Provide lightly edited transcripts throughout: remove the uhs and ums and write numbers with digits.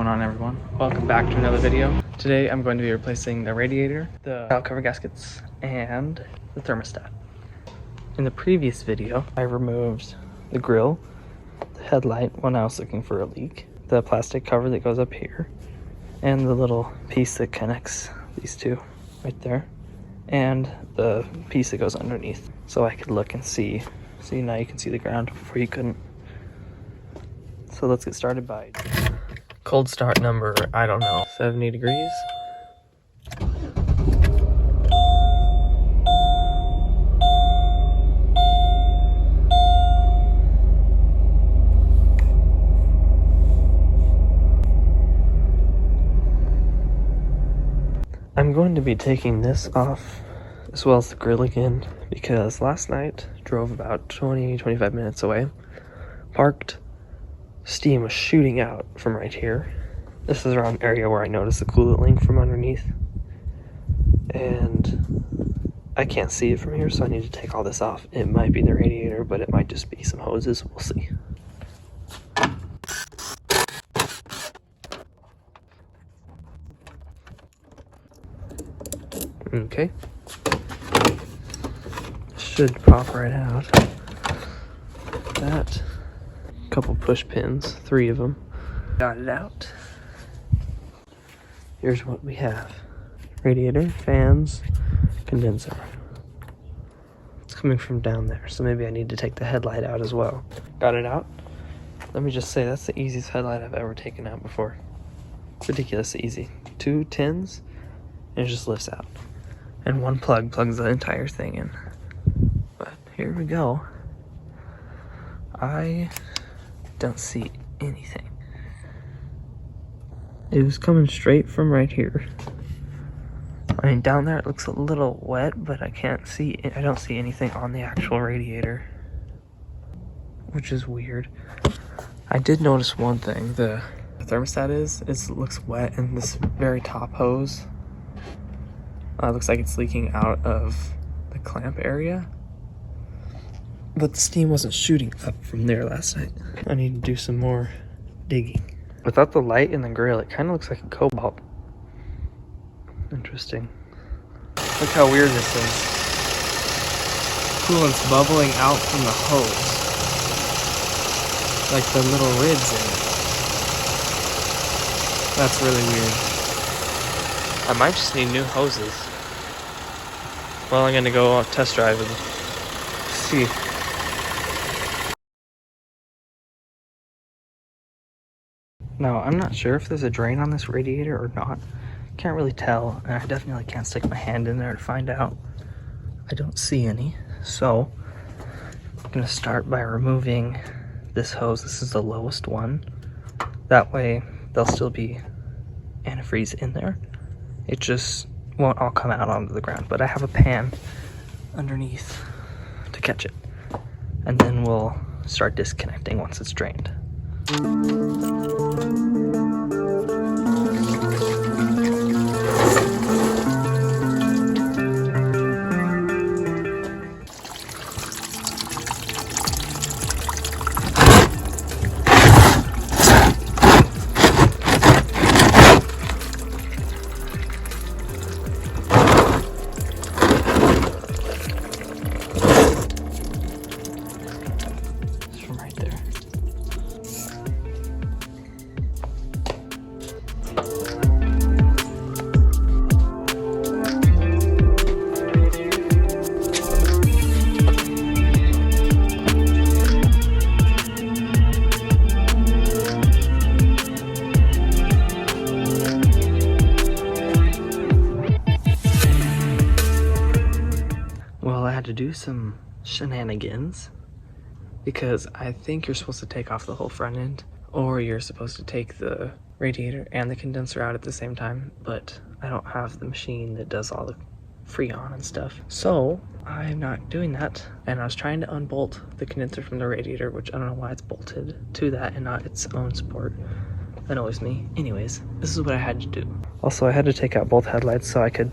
on, everyone? Welcome back to another video. Today I'm going to be replacing the radiator, the valve cover gaskets, and the thermostat. In the previous video, I removed the grill, the headlight when I was looking for a leak, the plastic cover that goes up here, and the little piece that connects these two right there, and the piece that goes underneath, so I could look and see. See, now you can see the ground before you couldn't. So let's get started by cold start number, I don't know, 70 degrees. I'm going to be taking this off as well as the grill again because last night drove about 20-25 minutes away, parked, steam was shooting out from right here. This is around an area where I noticed the coolant link from underneath, and I can't see it from here, so I need to take all this off. It might be the radiator, but it might just be some hoses. We'll see. Okay, should pop right out. That couple push pins, 3 of them, got it out. Here's what we have: radiator, fans, condenser. It's coming from down there, so maybe I need to take the headlight out as well. Got it out. Let me just say, that's the easiest headlight I've ever taken out before. Ridiculously easy. 2 tins, and it just lifts out. And 1 plug plugs the entire thing in. But here we go. I don't see anything. It was coming straight from right here. I mean, down there it looks a little wet, but I don't see anything on the actual radiator, which is weird. I did notice one thing: the thermostat looks wet in this very top hose. Looks like it's leaking out of the clamp area, but the steam wasn't shooting up from there last night. I need to do some more digging. Without the light in the grill, it kind of looks like a cobalt. Interesting. Look how weird this is. Coolant's bubbling out from the hose, like the little ribs in it. That's really weird. I might just need new hoses. Well, I'm gonna go test drive and see. Now, I'm not sure if there's a drain on this radiator or not. Can't really tell, and I definitely can't stick my hand in there to find out. I don't see any, so I'm gonna start by removing this hose. This is the lowest one. That way, there'll still be antifreeze in there. It just won't all come out onto the ground, but I have a pan underneath to catch it, and then we'll start disconnecting once it's drained. To do some shenanigans because I think you're supposed to take off the whole front end, or you're supposed to take the radiator and the condenser out at the same time, but I don't have the machine that does all the freon and stuff, so I'm not doing that. And I was trying to unbolt the condenser from the radiator, which I don't know why it's bolted to that and not its own support. That annoys me. Anyways, this is what I had to do. Also, I had to take out both headlights so I could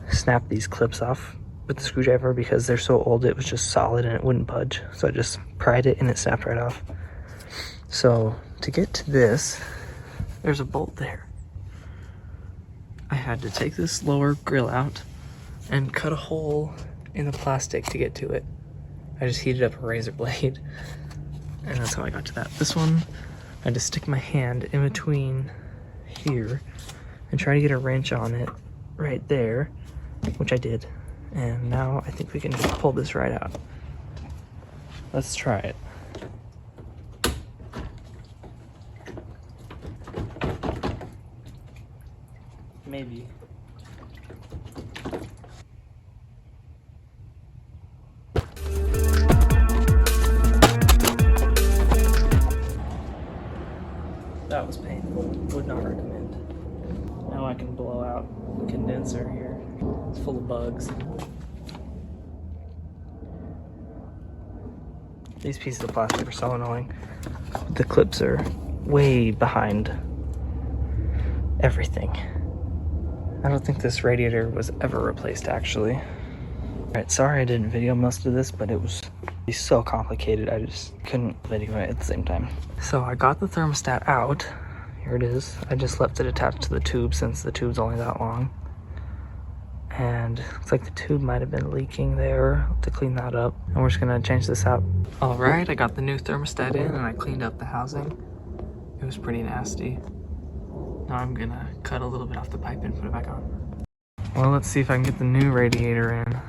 snap these clips off with the screwdriver because they're so old it was just solid and it wouldn't budge. So I just pried it and it snapped right off. So to get to this, there's a bolt there. I had to take this lower grill out and cut a hole in the plastic to get to it. I just heated up a razor blade, and that's how I got to that. This one, I had to stick my hand in between here and try to get a wrench on it right there, which I did. And now I think we can just pull this right out. Let's try it. Maybe. That was painful. Would not recommend. Now I can blow out the condenser here. It's full of bugs. These pieces of plastic are so annoying. The clips are way behind everything. I don't think this radiator was ever replaced, actually. Alright, sorry I didn't video most of this, but it was so complicated I just couldn't video it at the same time. So I got the thermostat out. Here it is. I just left it attached to the tube since the tube's only that long. And looks like the tube might have been leaking there. To clean that up. And we're just gonna change this out. Alright, I got the new thermostat in and I cleaned up the housing. It was pretty nasty. Now I'm gonna cut a little bit off the pipe and put it back on. Well, let's see if I can get the new radiator in.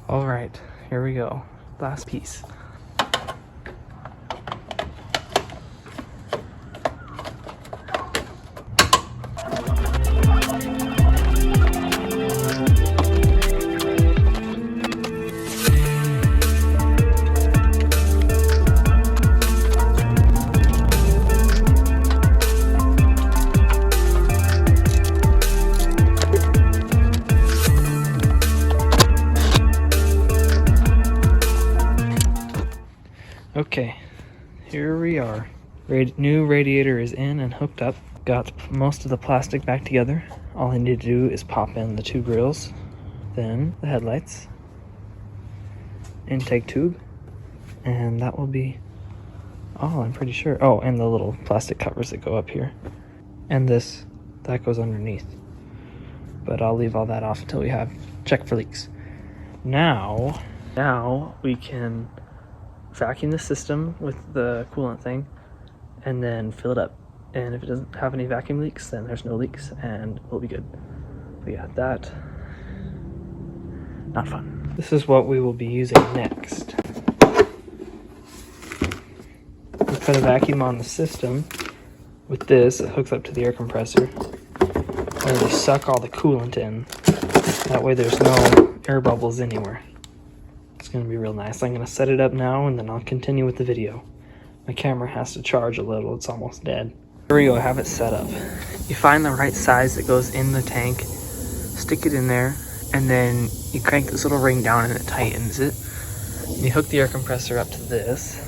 Alright, here we go. Last piece. Okay, here we are. New radiator is in and hooked up. Got most of the plastic back together. All I need to do is pop in the two grills, then the headlights, intake tube, and that will be all, I'm pretty sure. Oh, and the little plastic covers that go up here. And this, that goes underneath. But I'll leave all that off until we have check for leaks. Now we can vacuum the system with the coolant thing and then fill it up, and if it doesn't have any vacuum leaks then there's no leaks and we'll be good. But yeah, that, not fun. This is what we will be using next. We put a vacuum on the system with this. It hooks up to the air compressor and we suck all the coolant in. That way there's no air bubbles anywhere. It's going to be real nice. I'm going to set it up now and then I'll continue with the video. My camera has to charge a little. It's almost dead. Here we go. I have it set up. You find the right size that goes in the tank, stick it in there, and then you crank this little ring down and it tightens it. And you hook the air compressor up to this.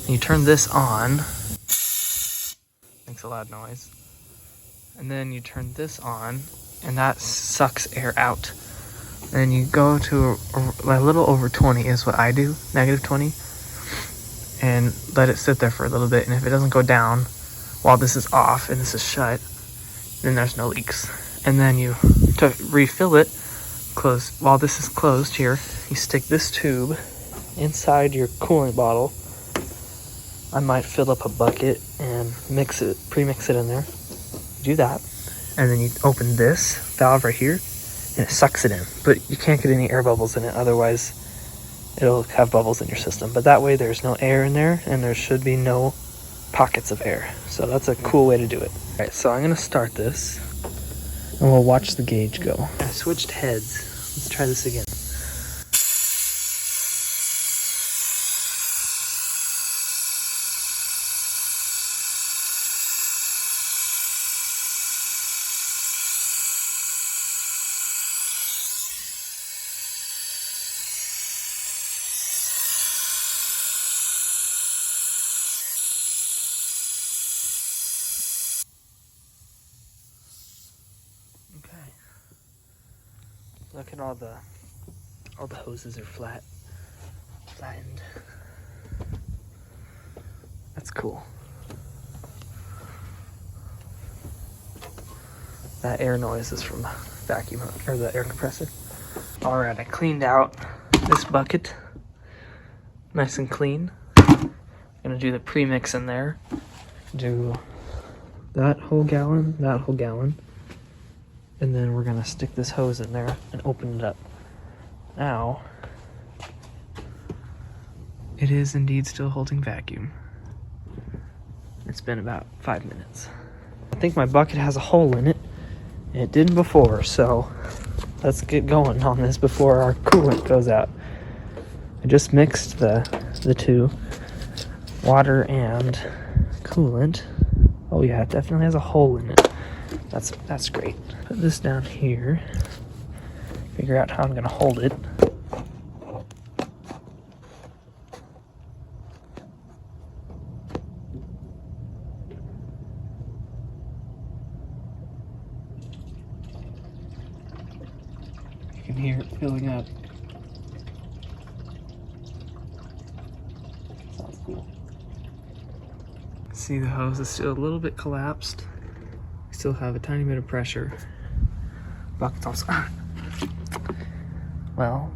And you turn this on. Makes a loud noise. And then you turn this on and that sucks air out. And you go to a little over 20 is what I do, negative 20, and let it sit there for a little bit. And if it doesn't go down while this is off and this is shut, then there's no leaks. And then to refill it, while this is closed here, you stick this tube inside your coolant bottle. I might fill up a bucket and pre-mix it in there. Do that. And then you open this valve right here, and it sucks it in. But you can't get any air bubbles in it, otherwise it'll have bubbles in your system. But that way there's no air in there, and there should be no pockets of air. So that's a cool way to do it. All right, so I'm gonna start this, and we'll watch the gauge go. I switched heads. Let's try this again. Okay. Look at all the hoses are flattened. That's cool. That air noise is from the vacuum or the air compressor. All right, I cleaned out this bucket, nice and clean. Gonna do the premix in there. Do that whole gallon, and then we're gonna stick this hose in there and open it up. Now, it is indeed still holding vacuum. It's been about 5 minutes. I think my bucket has a hole in it. It didn't before, so let's get going on this before our coolant goes out. I just mixed the two, water and coolant. Oh yeah, it definitely has a hole in it. That's great. Put this down here. Figure out how I'm gonna hold it. You can hear it filling up. Sounds cool. See, the hose is still a little bit collapsed. Still have a tiny bit of pressure.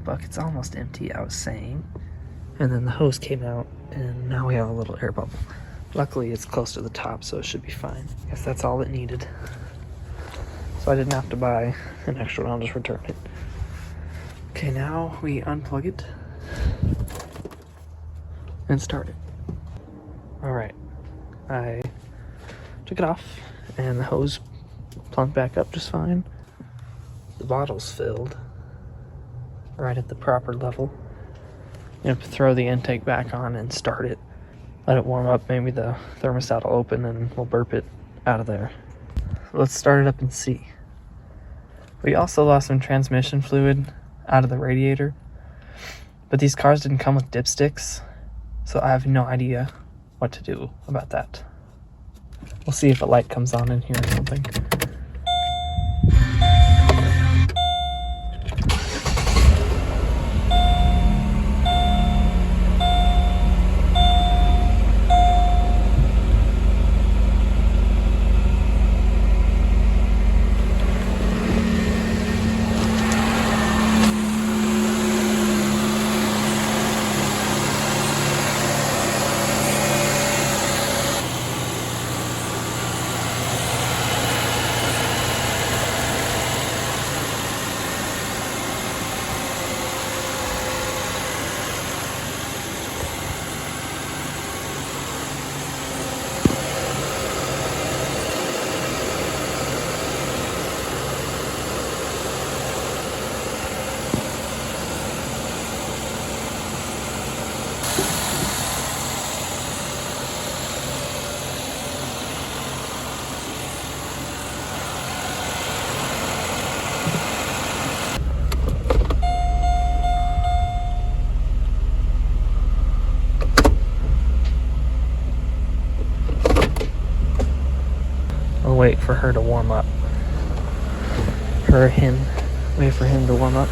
Bucket's almost empty, I was saying. And then the hose came out, and now we have a little air bubble. Luckily, it's close to the top, so it should be fine. Guess that's all it needed. So I didn't have to buy an extra one, I'll just return it. Okay, now we unplug it and start it. All right, I took it off, and the hose plunked back up just fine. The bottle's filled right at the proper level. You have to throw the intake back on and start it. Let it warm up, maybe the thermostat will open and we'll burp it out of there. Let's start it up and see. We also lost some transmission fluid out of the radiator, but these cars didn't come with dipsticks, so I have no idea what to do about that. We'll see if a light comes on in here or something. I'll wait for her to warm up. Wait for him to warm up.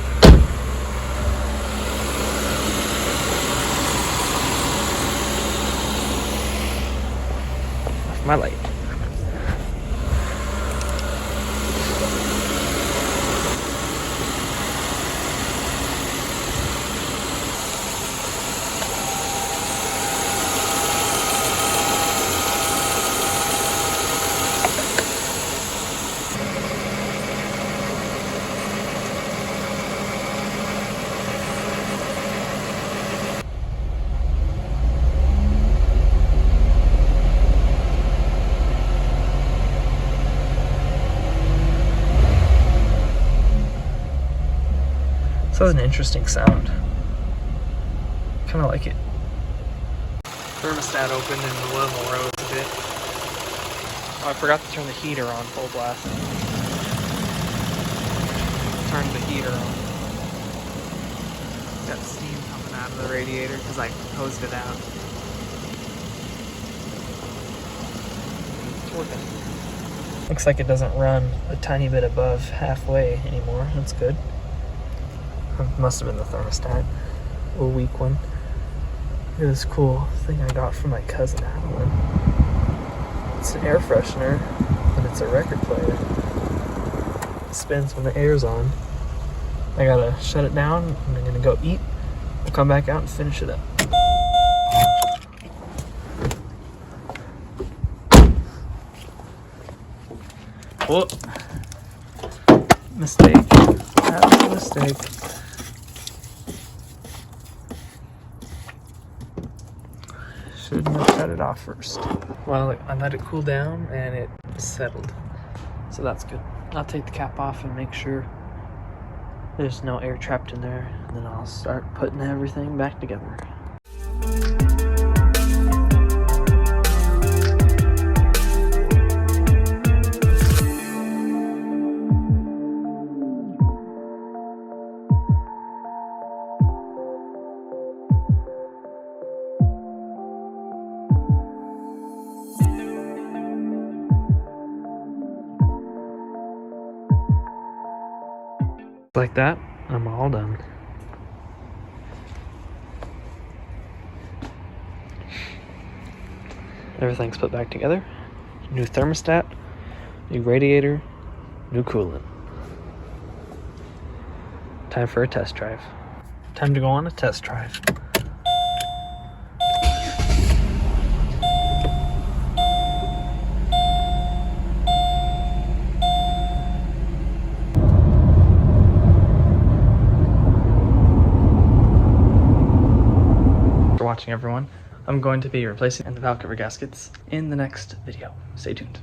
Off my light. So it's an interesting sound. Kind of like it. Thermostat opened and the level rose a bit. Oh, I forgot to turn the heater on full blast. Turn the heater on. Got steam coming out of the radiator because I hosed it out. It's working. Looks like it doesn't run a tiny bit above halfway anymore. That's good. Must have been the thermostat. A weak one. Look at this cool thing I got from my cousin Adeline. It's an air freshener, but it's a record player. It spins when the air's on. I gotta shut it down, and I'm gonna go eat. We'll come back out and finish it up. Whoa. Mistake. That was a mistake. Shouldn't have shut it off first. Well, I let it cool down and it settled. So that's good. I'll take the cap off and make sure there's no air trapped in there. And then I'll start putting everything back together. Like that, I'm all done. Everything's put back together. New thermostat, new radiator, new coolant. Time for a test drive. Time to go on a test drive. Watching everyone. I'm going to be replacing the valve cover gaskets in the next video. Stay tuned.